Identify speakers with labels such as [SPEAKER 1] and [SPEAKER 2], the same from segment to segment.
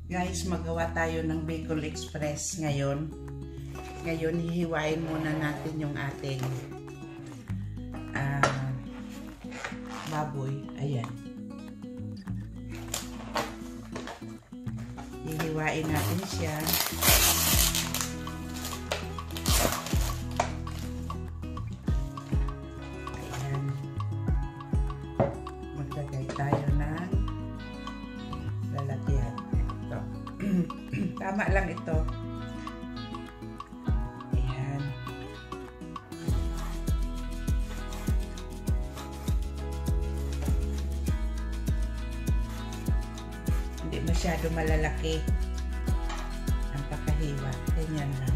[SPEAKER 1] Guys, magawa tayo ng Bicol Express ngayon. Ngayon, hihiwain muna natin yung ating baboy. Ayan. Hihiwain natin siya. Ayan. Maglagay tayo ng lalagyan. Ito. Tama lang ito. Ayan. Hindi masyado malalaki ang pagkahiwa. Ganyan lang.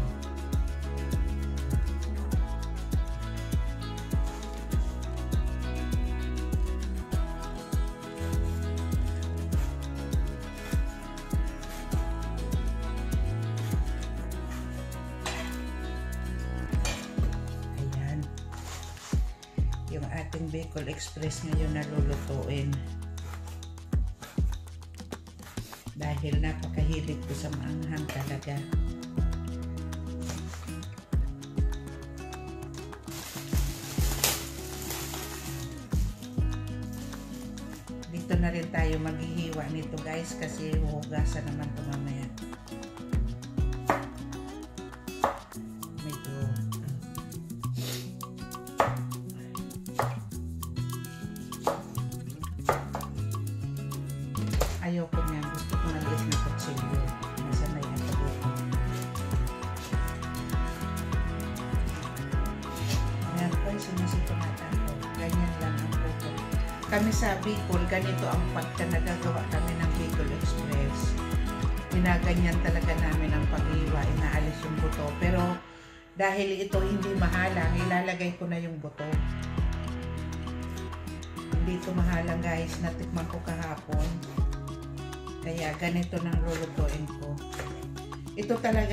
[SPEAKER 1] Yung ating Bicol Express ngayon na lulutuin. Dahil napakahilig ko sa maanghang talaga. Dito na rin tayo maghihiwa nito guys kasi huhugasan naman ito mamaya. Ayoko niya. Gusto ko na liit na kutsilyo. Nasanay ang pagluto. Ayan po, sinisito natin ako. Ganyan lang ang luto. Kami sa Bicol, ganito ang pagka nagagawa kami ng Bicol Express. Ginaganyan talaga namin ang pag-iwa. Inaalis yung buto. Pero dahil ito hindi mahalang, ilalagay ko na yung buto. Hindi ito mahalang guys. Natikman ko kahapon. Kaya ganito nang lulutuin ko. Ito talaga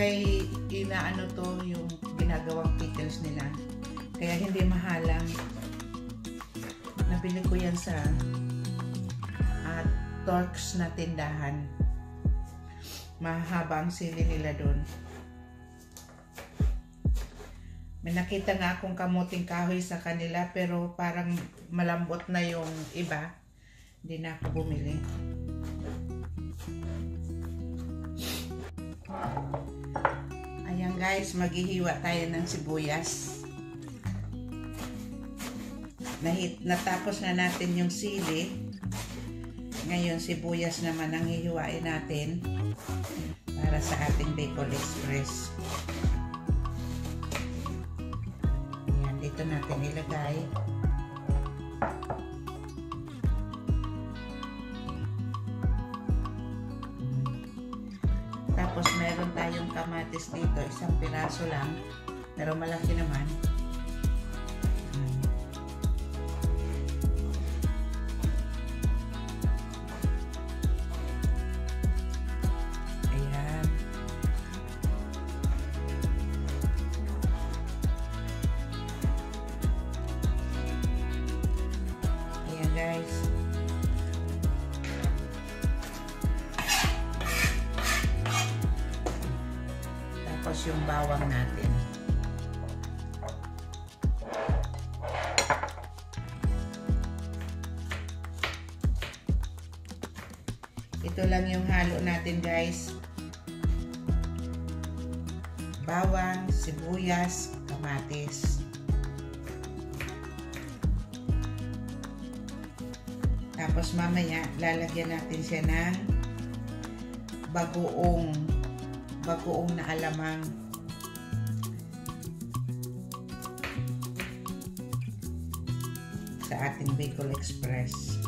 [SPEAKER 1] inaano to yung ginagawang pickles nila. Kaya hindi mahalang. Nabili ko yan sa Torx na tindahan. Mahaba ang sili nila doon. May nakita nga akong kamuting kahoy sa kanila pero parang malambot na yung iba. Hindi na ako bumili. Ayan guys, maghihiwa tayo ng sibuyas. Natapos na natin yung sili. Ngayon sibuyas naman ang hihiwain natin para sa ating Bicol Express. Ayan, dito natin ilagay. Tapos meron tayong kamatis dito, isang piraso lang, pero malaki naman. Ayan. Ayan guys. Tapos yung bawang natin. Ito lang yung halo natin guys. Bawang, sibuyas, kamatis. Tapos mamaya lalagyan natin siya ng bagoong na alamang. Sa ating Bicol Express.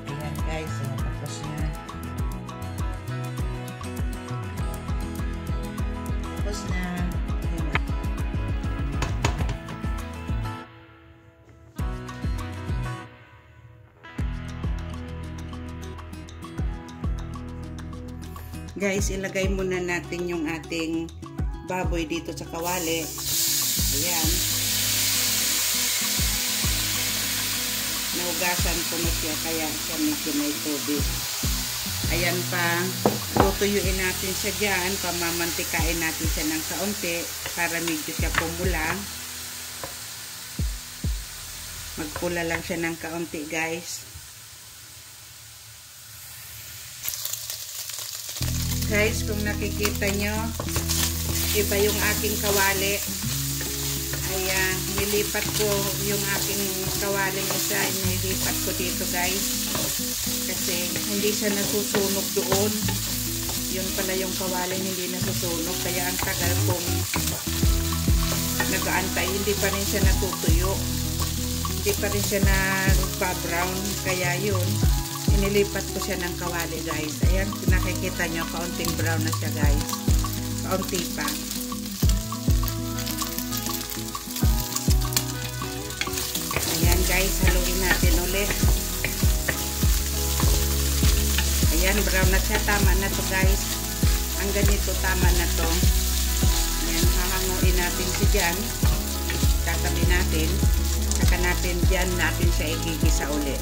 [SPEAKER 1] Ayan guys, tapos na. Tapos na. Guys, ilagay muna natin yung ating baboy dito sa kawali. Ayan. Naugasan ko na siya kaya siya medyo may tubig. Ayan pa, tutuyuin natin siya dyan, pamamantikain natin siya ng kaunti para medyo siya pumula. Magpula lang siya ng kaunti, guys. Guys, kung nakikita nyo, iba yung aking kawali. Ayan, nilipat ko yung aking kawaling isa, nilipat ko dito, guys. Kasi hindi siya nasusunog doon. Yun pala yung kawaling hindi nasusunog. Kaya ang tagal kong nag-aantay, hindi pa rin siya natutuyo. Hindi pa rin siya nag-brown. Kaya yun, inilipat ko siya ng kawali, guys. Ayan, nakikita nyo, kaunting brown na siya, guys. Kaunti pa. Ayan, guys, haluin natin ulit. Ayan, brown na siya. Tama na to, guys. Ang ganito, tama na to. Ayan, hahanguin natin siya dyan. Tatabi natin. Saka natin dyan natin siya igigisa ulit.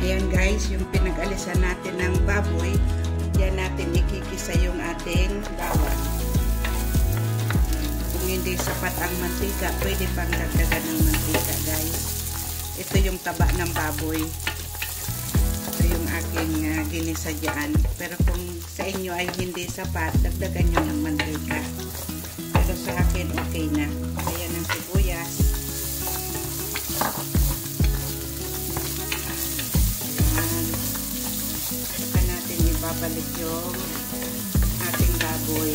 [SPEAKER 1] Ayan, guys, yung pinag-alisan natin ng baboy, dyan natin igigisa yung ating bawang. Kung hindi sapat ang mantika, pwede pang dagdagan ng mantika, guys. Ito yung taba ng baboy. Ito yung aking ginisa dyan. Pero kung sa inyo ay hindi sapat, dagdagan nyo ng mantika. Pero sa akin, okay na. Ayan ang sibuyas. Ayan. Saka natin ibabalik yung ating baboy.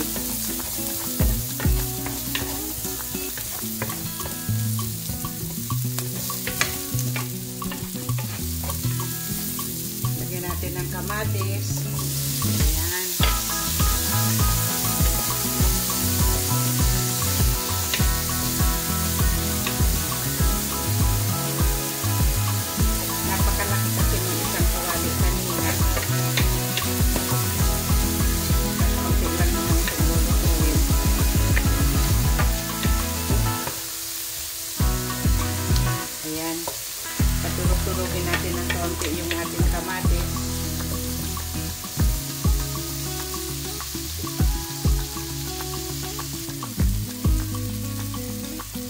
[SPEAKER 1] Lagyan natin ng kamatis. Ayan. Napakalaki kasi ng isang kawali kanina. Okay lang naman siguro lutuin. Ayan. Paturog-turogin natin ng kaunti yung ating kamatis.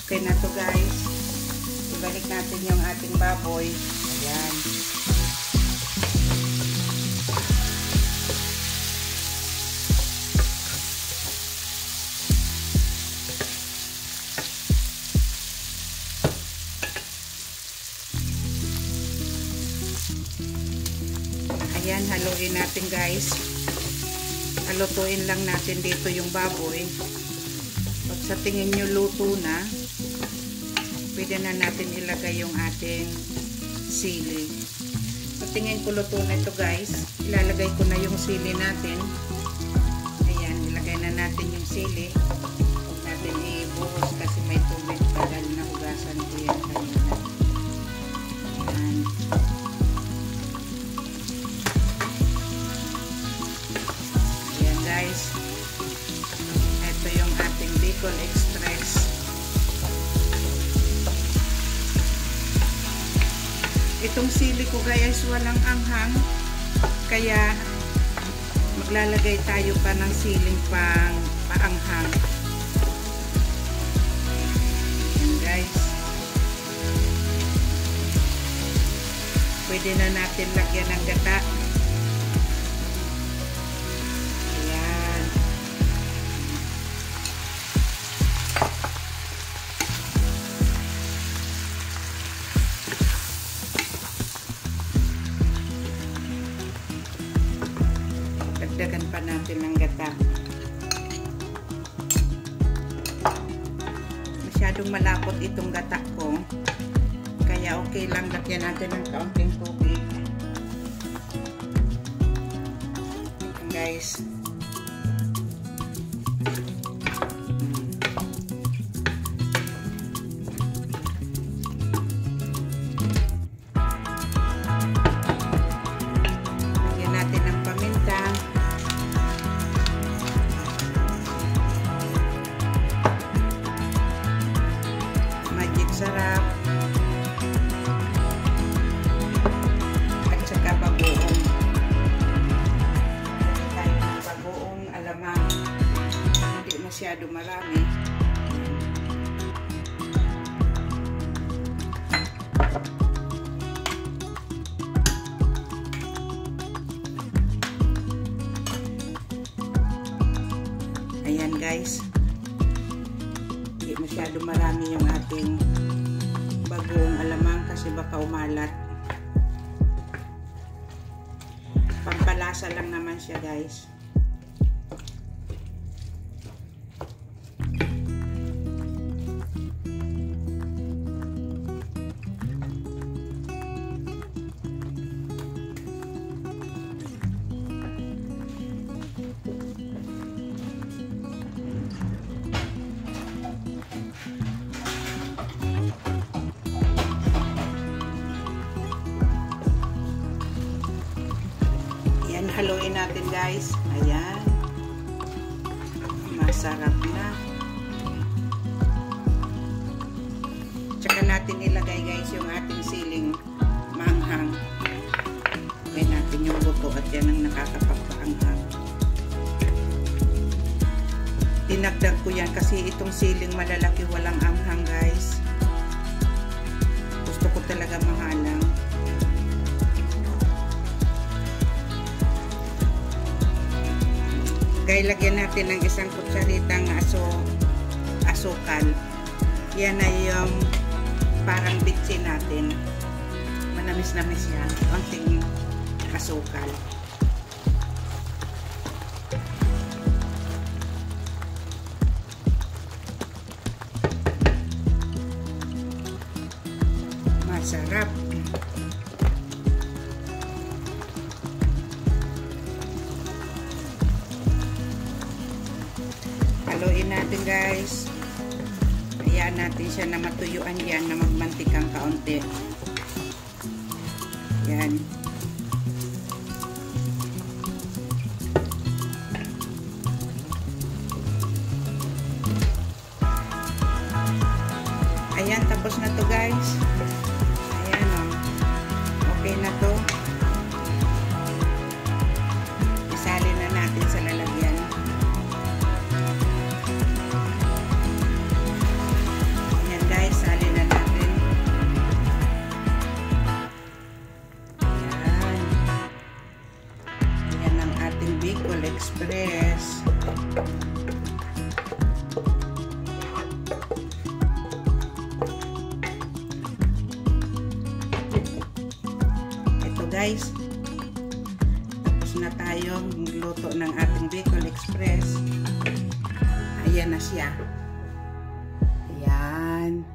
[SPEAKER 1] Okay na to, guys. Ibalik natin yung ating baboy. Ayan. Ayan, haluin natin, guys. Halutuin lang natin dito yung baboy. Pag sa tingin nyo luto na, pwede na natin ilagay yung ating sili. Sa tingin ko luto na ito, guys. Ilalagay ko na yung sili natin. Ayan, ilagay na natin yung sili. Huwag natin ibuhos kasi may tubig pa dahil nahugasan ko yan kanina. Ayan. Ayan, guys. Ito yung ating Bicol Express. Itong sili ko, guys, walang anghang. Kaya maglalagay tayo pa ng siling paanghang. Ayan, guys. Pwede na natin lagyan ng gata. Ayan. Dagdagan pa natin ng gata. Masyadong malapot itong gata ko. Kaya okay lang, lagyan natin ng kaunting tubig. Ayan, guys. Lagyan natin ng paminta. masyado marami. Ayan guys, hindi masyado marami yung ating bagong alamang kasi baka umalat. Pampalasa lang naman siya guys. Haluin natin guys. Ayan. Masarap na. Tsaka natin ilagay guys yung ating siling maanghang. Ilagay natin yung buto at yan ang nakakapagpaanghang. Dinagdag ko yan kasi itong siling malalaki walang anghang guys. Gusto ko talaga mahalang. Kaya lagyan natin ng isang kutsaritang asukal. Yan ay yung parang bitsin natin. Manamis-namis yan. Konting asukal. Masarap. Haluin natin guys. Hayaan natin siya na matuyuan yan, na magmantikang kaunti. Yan. Ayan, tapos na to guys. Ayan o. Okay na to. Isalin na natin sa lalagyan. Salin na natin. Ayan. Ayan ang ating Bicol Express. Ito guys. Tapos na tayong magluto ng ating Bicol Express. Ayan na siya. Ayan.